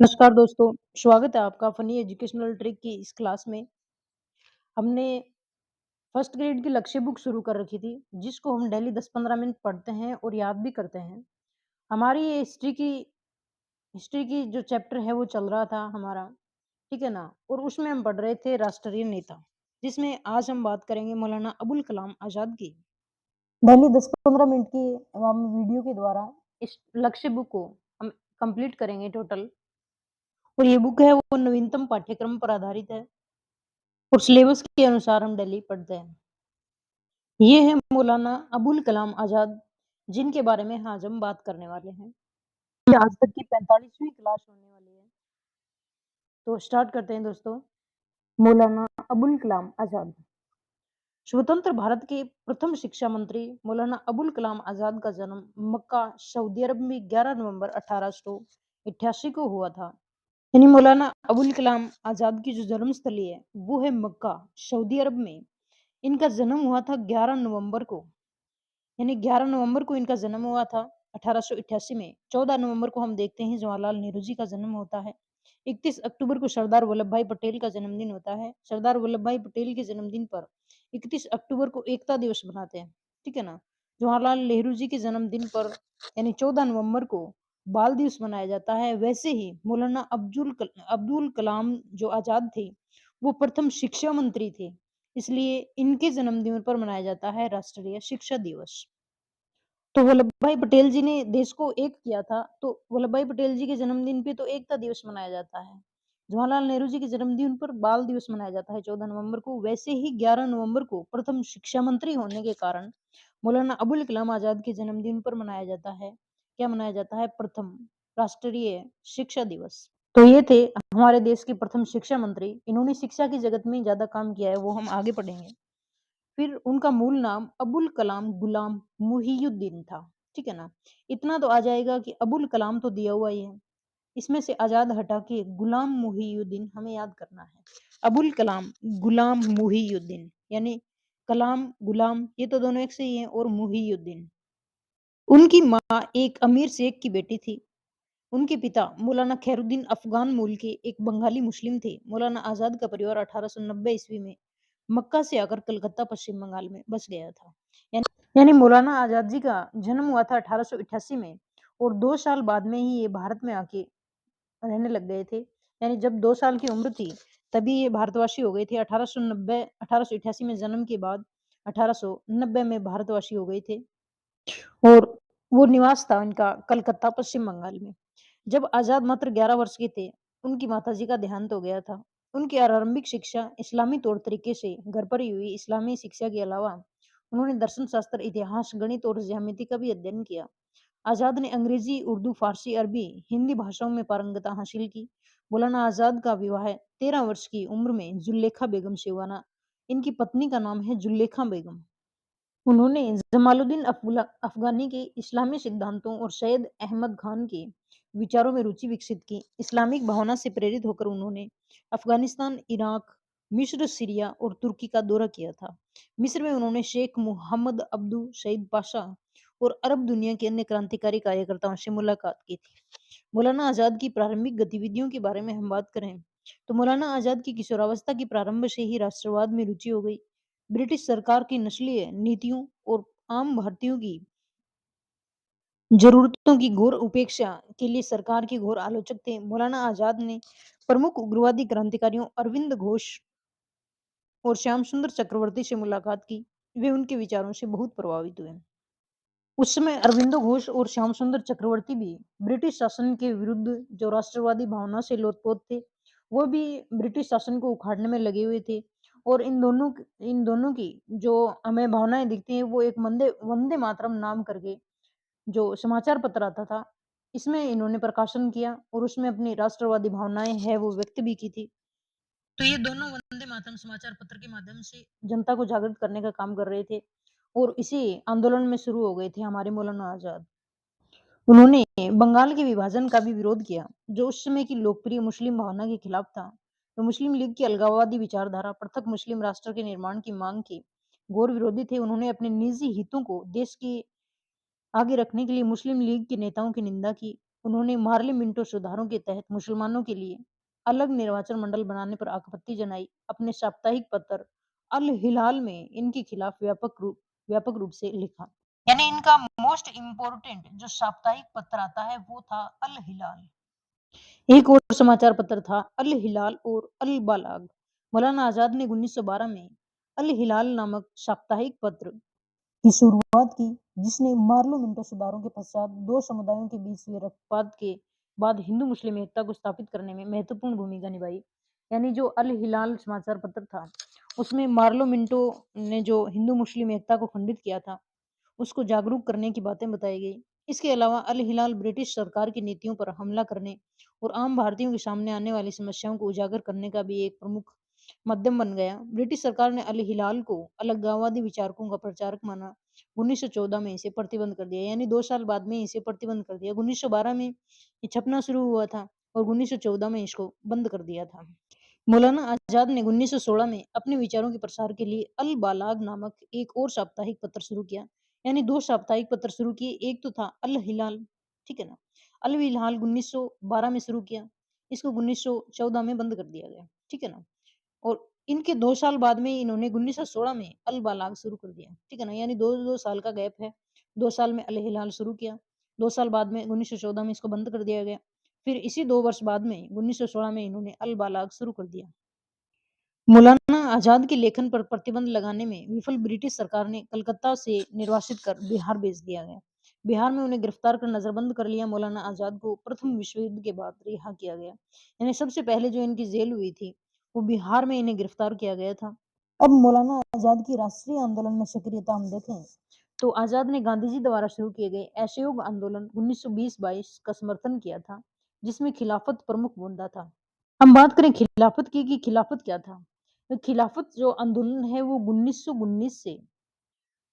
नमस्कार दोस्तों, स्वागत है आपका फनी एजुकेशनल ट्रिक की इस क्लास में। हमने फर्स्ट ग्रेड की लक्ष्य बुक शुरू कर रखी थी, जिसको हम डेली 10-15 मिनट पढ़ते हैं और याद भी करते हैं। हमारी ये हिस्ट्री की जो चैप्टर है वो चल रहा था हमारा, ठीक है ना? और उसमें हम पढ़ रहे थे राष्ट्रीय नेता, जिसमें आज हम बात करेंगे मौलाना अबुल कलाम आज़ाद की। डेली 10-15 मिनट की हम वीडियो के द्वारा इस लक्ष्य बुक को हम कंप्लीट करेंगे टोटल। और ये बुक है वो नवीनतम पाठ्यक्रम पर आधारित है और सिलेबस के अनुसार हम डेली पढ़ते हैं। ये है मौलाना अबुल कलाम आज़ाद, जिनके बारे में आज हम बात करने वाले हैं। ये आज तक की 45वीं क्लास होने वाली है। तो स्टार्ट करते हैं दोस्तों। मौलाना अबुल कलाम आज़ाद स्वतंत्र भारत के प्रथम शिक्षा मंत्री मौलाना अबुल कलाम आज़ाद का जन्म मक्का, सऊदी अरब में 11 नवंबर 1888 को हुआ था। यानी मौलाना अबुल कलाम आज़ाद की जो जन्मस्थली है, वो है मक्का, सऊदी अरब में। इनका जन्म हुआ था 11 नवंबर को, यानी 11 नवंबर को इनका जन्म हुआ था 1888 में। 14 नवंबर को हम देखते हैं जवाहरलाल नेहरू जी का जन्म होता है। 31 अक्टूबर को सरदार वल्लभ भाई पटेल का जन्मदिन होता है। सरदार वल्लभ भाई पटेल के जन्मदिन पर 31 अक्टूबर को एकता दिवस मनाते हैं, ठीक है ना? जवाहरलाल नेहरू जी के जन्मदिन पर यानी 14 नवंबर को बाल दिवस मनाया जाता है। वैसे ही मौलाना अब्दुल कलाम जो आजाद थे, वो प्रथम शिक्षा मंत्री थे। इसलिए इनके जन्मदिन पर मनाया जाता है राष्ट्रीय शिक्षा दिवस। तो वल्लभ भाई पटेल जी ने देश को एक किया था, तो वल्लभ भाई पटेल जी के जन्मदिन पे तो एकता दिवस मनाया जाता है। जवाहरलाल नेहरू जी के जन्मदिन पर बाल दिवस मनाया जाता है 14 नवंबर को। वैसे ही 11 नवंबर को प्रथम शिक्षा मंत्री होने के कारण मौलाना अबुल कलाम आजाद के जन्मदिन पर मनाया जाता है। क्या मनाया जाता है? प्रथम राष्ट्रीय शिक्षा दिवस। तो ये थे हमारे देश के प्रथम शिक्षा मंत्री। इन्होंने शिक्षा की जगत में ज्यादा काम किया है, वो हम आगे पढ़ेंगे। फिर उनका मूल नाम अबुल कलाम गुलाम मुहियुद्दीन था, ठीक है ना? इतना तो आ जाएगा कि अबुल कलाम तो दिया हुआ ही है, इसमें से आजाद हटा के गुलाम मुहियुद्दीन हमें याद करना है। अबुल कलाम गुलाम मुहियुद्दीन, यानी कलाम गुलाम ये तो दोनों एक से ही हैं, और मुहियुद्दीन। उनकी माँ एक अमीर शेख की बेटी थी। उनके पिता मौलाना खैरुद्दीन अफगान मूल के एक बंगाली मुस्लिम थे। मौलाना आजाद का परिवार 1890 ईस्वी में मक्का से आकर कलकत्ता पश्चिम बंगाल में बस गया था। यानी मौलाना आजाद जी का जन्म हुआ था 1888 में, और 2 साल बाद में ही ये भारत में आके रहने लग गए थे। यानी जब 2 साल की उम्र थी तभी ये भारतवासी हो गए थे। 1888 में जन्म के बाद 1890 में भारतवासी हो गए थे। और वो निवास था उनका कलकत्ता पश्चिम बंगाल में। जब आजाद मात्र 11 वर्ष के थे, उनकी माताजी का देहांत हो गया था। उनकी आरंभिक शिक्षा इस्लामी तौर तरीके से घर पर ही हुई। इस्लामी शिक्षा के अलावा उन्होंने दर्शन शास्त्र, इतिहास, गणित और ज्यामिति का भी अध्ययन किया। आजाद ने अंग्रेजी, उर्दू, फारसी, अरबी, हिंदी भाषाओं में पारंगता हासिल की। मौलाना आजाद का विवाह 13 वर्ष की उम्र में जुल्लेखा बेगम से हुआ ना। इनकी पत्नी का नाम है जुल्लेखा बेगम। उन्होंने जमालुद्दीन अफगानी के इस्लामी सिद्धांतों और सैयद अहमद खान के विचारों में रुचि विकसित की। इस्लामिक भावना से प्रेरित होकर उन्होंने अफगानिस्तान, इराक, मिस्र, सीरिया और तुर्की का दौरा किया था। मिस्र में उन्होंने शेख मुहम्मद अब्दू सईद पाशा और अरब दुनिया के अन्य क्रांतिकारी कार्यकर्ताओं से मुलाकात की थी। मौलाना आजाद की प्रारंभिक गतिविधियों के बारे में हम बात करें तो मौलाना आजाद की किशोरावस्था के प्रारंभ से ही राष्ट्रवाद में रुचि हो गई। ब्रिटिश सरकार की नस्लीय नीतियों और आम भारतीयों की जरूरतों की घोर उपेक्षा के लिए सरकार के घोर आलोचक थे। मौलाना आजाद ने प्रमुख उग्रवादी क्रांतिकारियों अरविंद घोष और श्याम सुंदर चक्रवर्ती से मुलाकात की। वे उनके विचारों से बहुत प्रभावित हुए। उस समय अरविंदो घोष और श्याम सुंदर चक्रवर्ती भी ब्रिटिश शासन के विरुद्ध जो राष्ट्रवादी भावना से लोटपोट थे, वो भी ब्रिटिश शासन को उखाड़ने में लगे हुए थे। और इन दोनों की जो हमें भावनाएं दिखती हैं, वो एक वंदे वंदे मातरम नाम करके जो समाचार पत्र आता था, इसमें इन्होंने प्रकाशन किया और उसमें अपनी राष्ट्रवादी भावनाएं है वो व्यक्त भी की थी। तो ये दोनों वंदे मातरम समाचार पत्र के माध्यम से जनता को जागृत करने का काम कर रहे थे, और इसी आंदोलन में शुरू हो गए थे हमारे मौलाना आजाद। उन्होंने बंगाल के विभाजन का भी विरोध किया, जो उस समय की लोकप्रिय मुस्लिम भावना के खिलाफ था। तो मुस्लिम लीग की अलगाववादी विचारधारा, पृथक मुस्लिम राष्ट्र के निर्माण की मांग के घोर विरोधी थे। उन्होंने अपने निजी हितों को देश के आगे रखने के लिए मुस्लिम लीग के नेताओं की निंदा की। उन्होंने मार्ली मिंटो सुधारों के तहत मुसलमानों के लिए अलग निर्वाचन मंडल बनाने पर आपत्ति जनाई। अपने साप्ताहिक पत्र अल हिलाल में इनके खिलाफ व्यापक रूप से लिखा। यानी इनका मोस्ट इम्पोर्टेंट जो साप्ताहिक पत्र आता है वो था अल हिलाल। एक और समाचार पत्र था अल हिलाल और अल बालाग। मौलाना आजाद ने 1912 में अल हिलाल नामक साप्ताहिक पत्र की शुरुआत की, जिसने मार्लो मिंटो सुधारों के पश्चात दो समुदायों के बीच हुए रक्तपात के बाद हिंदू मुस्लिम एकता को स्थापित करने में महत्वपूर्ण भूमिका निभाई। यानी जो अल हिलाल समाचार पत्र था, उसमें मार्लो मिंटो ने जो हिंदू मुस्लिम एकता को खंडित किया था, उसको जागरूक करने की बातें बताई गई। इसके अलावा अल हिलाल ब्रिटिश सरकार की नीतियों पर हमला करने और आम भारतीयों के सामने आने वाली समस्याओं को उजागर करने का भी एक प्रमुख माध्यम बन गया। ब्रिटिश सरकार ने अल हिलाल को अलगाववादी विचारकों का प्रचारक माना। 1914 में इसे प्रतिबंध कर दिया, यानी 2 साल बाद में इसे प्रतिबंध कर दिया। 1912 में ये छपना शुरू हुआ था और 1914 में इसको बंद कर दिया था। मौलाना आजाद ने 1916 में अपने विचारों के प्रसार के लिए अल बालाग नामक एक और साप्ताहिक पत्र शुरू किया। यानी 2 साप्ताहिक पत्र शुरू किए, एक तो था अल हिलाल, ठीक है ना? अल हिलाल 1912 में शुरू किया, इसको 1914 में बंद कर दिया गया, ठीक है ना? और इनके 2 साल बाद में इन्होंने 1916 में अल बालाग शुरू कर दिया, ठीक है ना? यानी 2-2 साल का गैप है। 2 साल में अल हिलाल शुरू किया, 2 साल बाद में 1914 में इसको बंद कर दिया गया। फिर इसी 2 वर्ष बाद में 1916 में इन्होंने अल बालाग शुरू कर दिया। मौलाना आजाद के लेखन पर प्रतिबंध लगाने में विफल ब्रिटिश सरकार ने कलकत्ता से निर्वासित कर बिहार भेज दिया गया। बिहार में उन्हें गिरफ्तार कर नजरबंद कर लिया। मौलाना आजाद को प्रथम विश्व युद्ध के बाद रिहा किया गया। यानी सबसे पहले जो इनकी जेल हुई थी, वो बिहार में इन्हें गिरफ्तार किया गया था। अब मौलाना आजाद की राष्ट्रीय आंदोलन में सक्रियता हम देखें तो आजाद ने गांधी जी द्वारा शुरू किए गए असहयोग आंदोलन 1920-22 का समर्थन किया था, जिसमें खिलाफत प्रमुख मुद्दा था। हम बात करें खिलाफत की कि खिलाफत क्या था, तो खिलाफत जो आंदोलन है वो 1919 से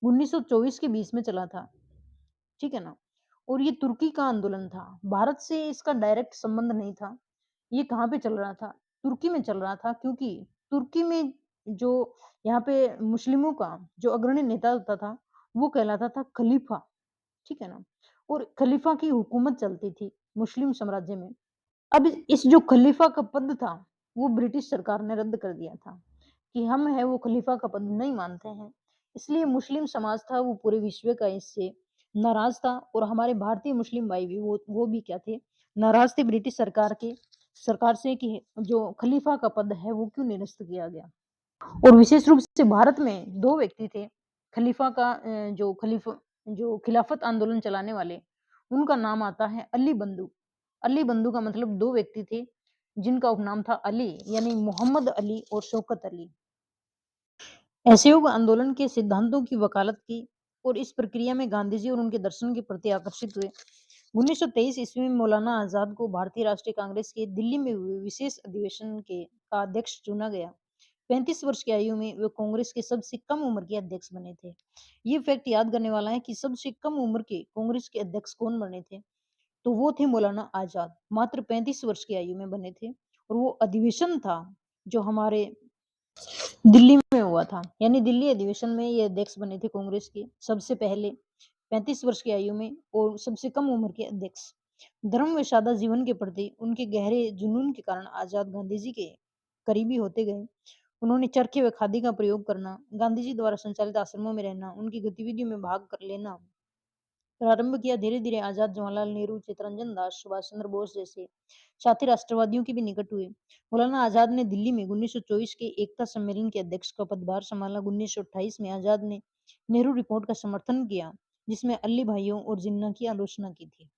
1924 के बीच में चला था, ठीक है ना? और ये तुर्की का आंदोलन था। भारत से इसका डायरेक्ट संबंध नहीं था। ये कहाँ पे चल रहा था? तुर्की में चल रहा था, क्योंकि तुर्की में जो यहाँ पे मुस्लिमों का जो अग्रणी नेता होता था, वो कहलाता था खलीफा, ठीक है ना? और खलीफा की हुकूमत चलती थी मुस्लिम साम्राज्य में। अब इस जो खलीफा का पद था, वो ब्रिटिश सरकार ने रद्द कर दिया था कि हम है वो खलीफा का पद नहीं मानते हैं। इसलिए मुस्लिम समाज था वो पूरे विश्व का इससे नाराज था, और हमारे भारतीय मुस्लिम भाई भी वो भी क्या थे, नाराज थे ब्रिटिश सरकार से कि जो खलीफा का पद है वो क्यों निरस्त किया गया। और विशेष रूप से भारत में 2 व्यक्ति थे खलीफा का जो खिलाफत आंदोलन चलाने वाले, उनका नाम आता है अली बंधु। अली बंधु का मतलब 2 व्यक्ति थे, जिनका उपनाम था अली, यानी मोहम्मद अली और शौकत अली। असहयोग आंदोलन के सिद्धांतों की वकालत की और इस प्रक्रिया में गांधी जी और उनके दर्शन के प्रति आकर्षित हुए। 1923 ईस्वी में मौलाना आजाद को भारतीय राष्ट्रीय कांग्रेस के दिल्ली में हुए विशेष अधिवेशन के का अध्यक्ष चुना गया। 35 वर्ष की आयु में वे कांग्रेस के सबसे कम उम्र के अध्यक्ष बने थे। ये फैक्ट याद करने वाला है कि सबसे कम उम्र के कांग्रेस के अध्यक्ष कौन बने थे, तो वो थे मौलाना आजाद। मात्र 35 वर्ष की आयु में बने थे, और वो अधिवेशन था जो हमारे दिल्ली में हुआ था। यानी दिल्ली अधिवेशन में ये अध्यक्ष बने थे कांग्रेस के सबसे पहले 35 वर्ष की आयु में, और सबसे कम उम्र के अध्यक्ष। धर्म व सादा जीवन के प्रति उनके गहरे जुनून के कारण आजाद गांधी जी के करीबी होते गए। उन्होंने चरखे व खादी का प्रयोग करना, गांधी जी द्वारा संचालित आश्रमों में रहना, उनकी गतिविधियों में भाग कर लेना प्रारंभ किया। धीरे-धीरे आजाद जवाहरलाल नेहरू, चित्तरंजन दास, सुभाष चंद्र बोस जैसे साथी राष्ट्रवादियों के भी निकट हुए। मौलाना आजाद ने दिल्ली में 1924 के एकता सम्मेलन के अध्यक्ष का पदभार संभाला। 1928 में आजाद ने नेहरू रिपोर्ट का समर्थन किया, जिसमें अली भाइयों और जिन्ना की आलोचना की थी।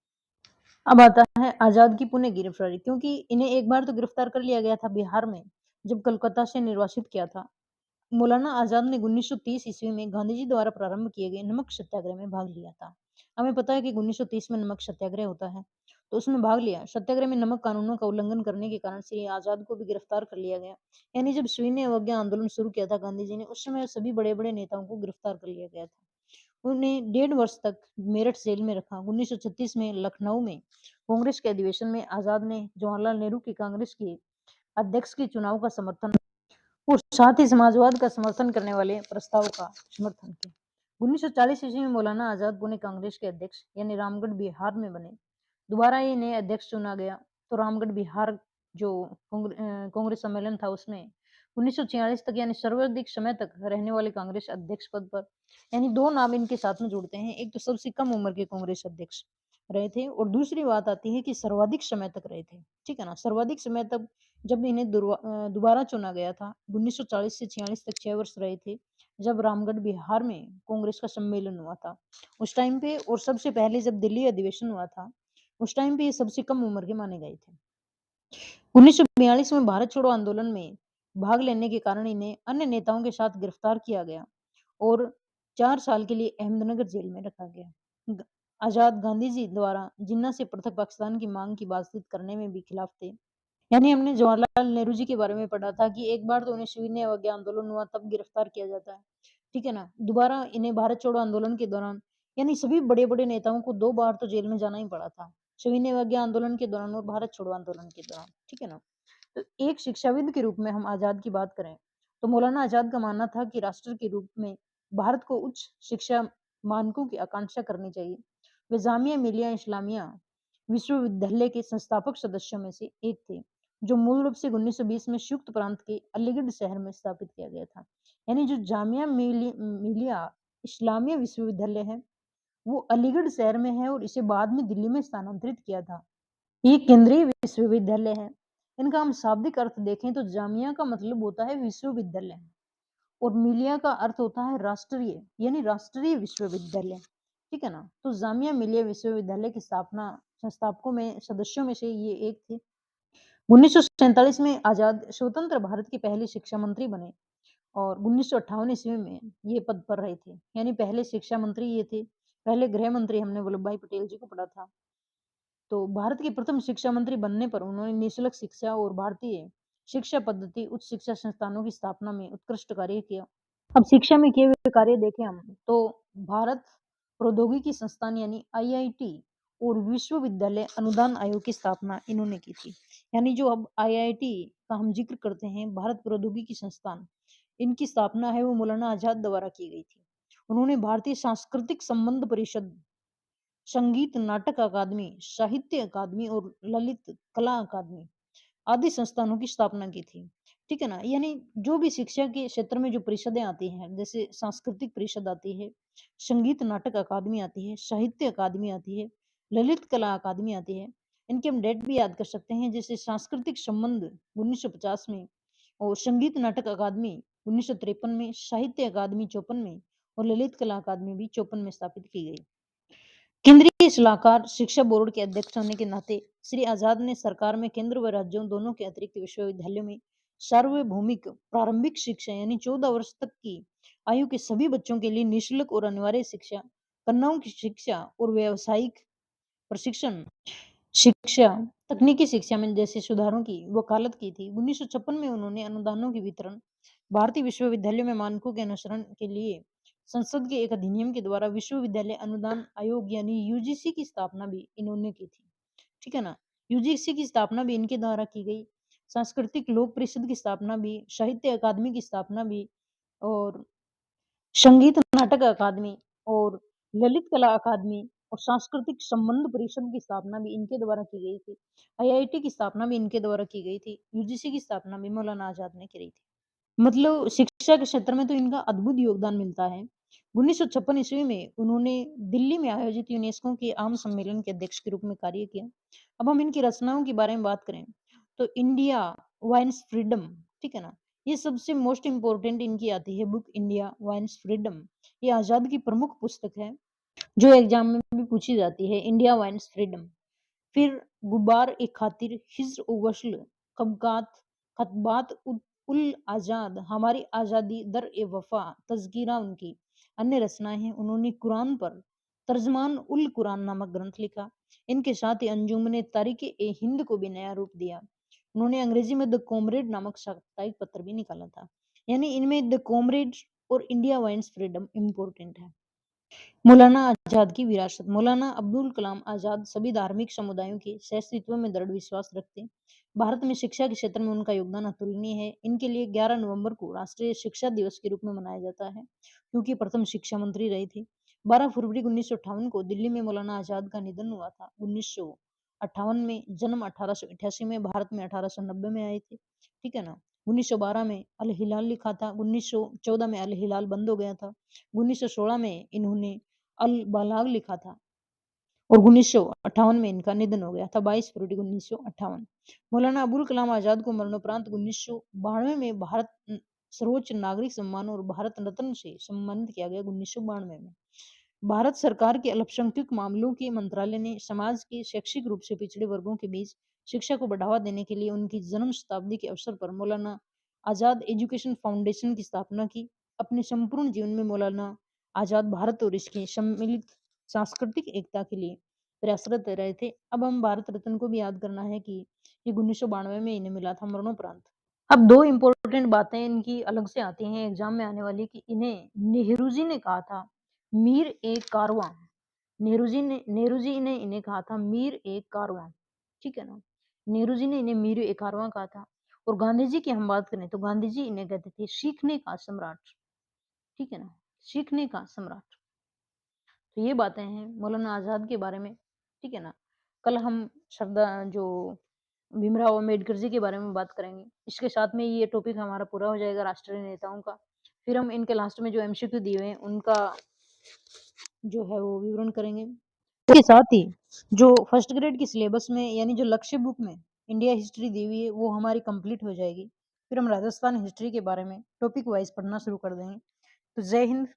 अब आता है आजाद की पुनः गिरफ्तारी, क्योंकि इन्हें एक बार तो गिरफ्तार कर लिया गया था बिहार में, जब कलकत्ता से निर्वासित किया था। मौलाना आजाद ने 1930 ईस्वी में गांधी जी द्वारा प्रारंभ किए गए नमक सत्याग्रह में भाग लिया था। हमें पता है कि 1930 में नमक सत्याग्रह होता है, तो उसमें भाग लिया। सत्याग्रह में नमक कानूनों का उल्लंघन करने के कारण श्री आजाद को भी गिरफ्तार कर लिया गया। यानी जब सविनय अवज्ञा आंदोलन शुरू किया था गांधी जी ने, उस समय सभी बड़े-बड़े नेताओं को गिरफ्तार कर लिया गया था। उन्हें 1.5 वर्ष तक मेरठ जेल में रखा। 1936 में लखनऊ में कांग्रेस के अधिवेशन में आजाद ने जवाहरलाल नेहरू की कांग्रेस के अध्यक्ष के चुनाव का समर्थन और साथ ही समाजवाद का समर्थन करने वाले प्रस्ताव का समर्थन किया। 1940 ईस्वी में मौलाना आजाद पुणे कांग्रेस के अध्यक्ष यानी रामगढ़ बिहार में बने। दोबारा इन्हें अध्यक्ष चुना गया। तो रामगढ़ बिहार जो कांग्रेस सम्मेलन था उसमें 1946 तक यानी सर्वाधिक समय तक रहने वाले कांग्रेस अध्यक्ष पद पर यानी 2 नाम इनके साथ में जुड़ते हैं। एक तो सबसे कम उम्र के कांग्रेस अध्यक्ष रहे थे और दूसरी बात आती है कि सर्वाधिक समय तक रहे थे। ठीक है ना? सर्वाधिक समय तक जब इन्हें दोबारा चुना गया था, 1940 से 46 तक 6 वर्ष रहे थे, जब रामगढ़ बिहार में कांग्रेस का सम्मेलन हुआ था। उस टाइम पे और सबसे पहले जब दिल्ली अधिवेशन हुआ था, उस टाइम पे ये सबसे कम उम्र के माने गए थे। 1942 में भारत छोड़ो आंदोलन में भाग लेने के कारण इन्हें अन्य नेताओं के साथ गिरफ्तार किया गया और 4 साल के लिए अहमदनगर जेल में रखा गया। ग आज़ाद गांधी जी द्वारा जिन्ना से पृथक पाकिस्तान की मांग की बातचीत करने में भी खिलाफ थे। यानी हमने जवाहरलाल नेहरू जी के बारे में पढ़ा था कि एक बार तो उन्हें सविनय अवज्ञा आंदोलन हुआ तब गिरफ्तार किया जाता है। ठीक है ना? दोबारा इन्हें भारत छोड़ो आंदोलन के दौरान यानी सभी बड़े-बड़े नेताओं को 2 बार तो जेल में जाना ही पड़ा था। सविनय अवज्ञा आंदोलन के दौरान और भारत छोड़ो आंदोलन के दौरान। ठीक है ना? तो एक शिक्षाविद के रूप में हम आज़ाद की बात करें, तो मौलाना आज़ाद का मानना था कि राष्ट्र के रूप में भारत को उच्च शिक्षा मानकों की आकांक्षा करनी चाहिए। वे जामिया मिलिया इस्लामिया विश्वविद्यालय के संस्थापक सदस्यों में से एक थे, जो मूल रूप से 1920 में संयुक्त प्रांत के अलीगढ़ शहर में स्थापित किया गया था। यानी जो जामिया मिलिया इस्लामिया विश्वविद्यालय है, वो अलीगढ़ शहर में है और इसे बाद में दिल्ली में स्थानांतरित किया था। ये केंद्रीय विश्वविद्यालय है। इनका हम शाब्दिक अर्थ देखें तो जामिया का मतलब होता है विश्वविद्यालय और मिलिया का अर्थ होता है राष्ट्रीय, यानी राष्ट्रीय विश्वविद्यालय। ठीक है ना? तो जामिया मिलिया विश्वविद्यालय की स्थापना संस्थापकों में सदस्यों में से ये एक थे। 1947 में आजाद स्वतंत्र भारत के पहले शिक्षा मंत्री बने और 1958 ईस्वी में ये पद पर रहे थे। यानी पहले शिक्षा मंत्री ये थे। पहले गृह मंत्री हमने वल्लभ भाई पटेल जी को पढ़ा था। तो भारत के प्रथम शिक्षा मंत्री बनने पर उन्होंने निःशुल्क शिक्षा और भारतीय शिक्षा पद्धति उच्च शिक्षा संस्थानों की स्थापना में उत्कृष्ट कार्य किया। अब शिक्षा में किए हुए कार्य देखें हम तो भारत प्रौद्योगिकी संस्थान यानी आईआईटी और विश्वविद्यालय अनुदान आयोग की स्थापना इन्होंने की थी। यानी जो अब आईआईटी का हम जिक्र करते हैं, भारत प्रौद्योगिकी संस्थान, इनकी स्थापना है वो मौलाना आजाद द्वारा की गई थी। उन्होंने भारतीय सांस्कृतिक संबंध परिषद, संगीत नाटक अकादमी, साहित्य अकादमी और ललित कला अकादमी आदि संस्थानों की स्थापना की थी। ठीक है ना? यानी जो भी शिक्षा के क्षेत्र में जो परिषदें आती हैं, जैसे सांस्कृतिक परिषद आती है, संगीत नाटक अकादमी आती है, साहित्य अकादमी आती है, ललित कला अकादमी आती है। इनके हम डेट भी याद कर सकते हैं, जैसे सांस्कृतिक संबंध 1950 में और संगीत नाटक अकादमी 1953 में, साहित्य अकादमी 54 में और ललित कला अकादमी भी 54 में स्थापित की गई। केंद्रीय सलाहकार शिक्षा बोर्ड के अध्यक्ष होने के नाते श्री आजाद ने सरकार में केंद्र व राज्यों दोनों के अतिरिक्त विश्वविद्यालयों में सार्वभौमिक प्रारंभिक शिक्षा यानी 14 वर्ष तक की आयु के सभी बच्चों के लिए निःशुल्क और अनिवार्य शिक्षा, कन्याओं की शिक्षा और व्यावसायिक प्रशिक्षण शिक्षा, तकनीकी शिक्षा में जैसे सुधारों की वकालत की थी। 1956 में उन्होंने अनुदानों के वितरण भारतीय विश्वविद्यालयों में मानकों के अनुसरण के लिए संसद के एक अधिनियम के द्वारा विश्वविद्यालय अनुदान आयोग यानी यूजीसी की स्थापना भी इन्होंने की थी। ठीक है ना? यूजीसी की स्थापना भी इनके द्वारा की गई। सांस्कृतिक लोक परिषद की स्थापना भी, साहित्य अकादमी की स्थापना भी और संगीत नाटक अकादमी और ललित कला अकादमी और सांस्कृतिक संबंध परिषद की स्थापना भी इनके द्वारा की गई थी। आईआईटी की स्थापना भी इनके द्वारा की गई थी। यूजीसी की स्थापना भी मौलाना आजाद ने करी थी। मतलब शिक्षा के क्षेत्र में तो इनका अद्भुत योगदान मिलता है। 1956 ईस्वी में उन्होंने दिल्ली में आयोजित यूनेस्को के आम सम्मेलन के अध्यक्ष के रूप में कार्य किया। अब हम इनकी रचनाओं के बारे में बात करें, तो इंडिया वाइन्स फ्रीडम, ठीक है ना? ये सबसे मोस्ट इम्पोर्टेंट इनकी आती है बुक इंडिया वाइन्स फ्रीडम। ये आज़ाद की प्रमुख पुस्तक है, जो एग्ज़ाम में भी पूछी जाती है, इंडिया वाइन्स फ्रीडम। फिर गुबार-ए-खातिर, हिज्र-ओ-वस्ल, कबकात, खतबात-उल आज़ाद, हमारी आज़ादी, दर-ए-वफ़ा, तज़किरा उनकी अन्य रचनाएँ हैं। उन्होंने कुरान पर तर्जुमान उल कुरान नामक ग्रंथ लिखा। इनके साथ ही अंजुमन तारीख़-ए-हिंद को भी नया रूप दिया। उन्होंने अंग्रेज़ी में द कॉमरेड नामक साप्ताहिक पत्र भी निकाला था। यानी इनमें द कॉमरेड और इंडिया वाइन्स फ्रीडम इम्पोर्टेंट है। मौलाना आजाद की विरासत। मौलाना अब्दुल कलाम आजाद सभी धार्मिक समुदायों के सहअस्तित्व में दृढ़ विश्वास रखते। भारत में शिक्षा के क्षेत्र में उनका योगदान अतुलनीय है। इनके लिए 11 नवंबर को राष्ट्रीय शिक्षा दिवस के रूप में मनाया जाता है, क्योंकि प्रथम शिक्षा मंत्री रहे थे। 12 फरवरी 1958 को दिल्ली में मौलाना आजाद का निधन हुआ था। 1900 1858 में, जन्म 1888 में, भारत में 1890 में आए थे, ठीक है ना? 1912 में अल हिलाल लिखा था, 1914 में अल हिलाल बंद हो गया था, 1916 में इन्होंने अल बलाग लिखा था और 1958 में इनका निधन हो गया था, 22 फरवरी 1958। मौलाना अबुल कलाम आज़ाद को मरणोपरांत 1992 में भारत सर्वोच्च नागरिक सम्मान और भारत रत्न से सम्मानित किया गया 1992 में। भारत सरकार के अल्पसंख्यक मामलों के मंत्रालय ने समाज के शैक्षिक रूप से पिछड़े वर्गों के बीच शिक्षा को बढ़ावा देने के लिए उनकी जन्म शताब्दी के अवसर पर मौलाना आजाद एजुकेशन फाउंडेशन की स्थापना की। अपने संपूर्ण जीवन में मौलाना आजाद भारत और इसकी सम्मिलित सांस्कृतिक एकता के लिए प्रयासरत रहे थे। अब हम भारत रत्न को भी याद करना है कि ये 1992 में इन्हें मिला था मरणोपरांत। अब 2 इम्पोर्टेंट बातें इनकी अलग से आती हैं एग्जाम में आने वाली कि इन्हें नेहरू जी ने कहा था मीर ए कारवां। नेहरू जी ने इन्हें कहा था मीर ए कारवां, ठीक है ना? नेहरू जी ने इन्हें मीर ए कारवां कहा था। और गांधी जी की हम बात करें तो गांधी जी इन्हें कहते थे सीखने का सम्राट, ठीक है ना? सीखने का सम्राट। तो ये बातें हैं मौलाना आज़ाद के बारे में, ठीक है ना? कल हम जो भीमराव अम्बेडकर जी के बारे में बात करेंगे। इसके साथ में ये टॉपिक हमारा पूरा हो जाएगा राष्ट्रीय नेताओं का। फिर हम इनके लास्ट में जो एमसीक्यू दिए हुए हैं उनका जो है वो विवरण करेंगे। इसके साथ ही जो फर्स्ट ग्रेड की सिलेबस में यानी जो लक्ष्य बुक में इंडिया हिस्ट्री दी हुई है वो हमारी कंप्लीट हो जाएगी। फिर हम राजस्थान हिस्ट्री के बारे में टॉपिक वाइज पढ़ना शुरू कर देंगे। तो जय हिंद।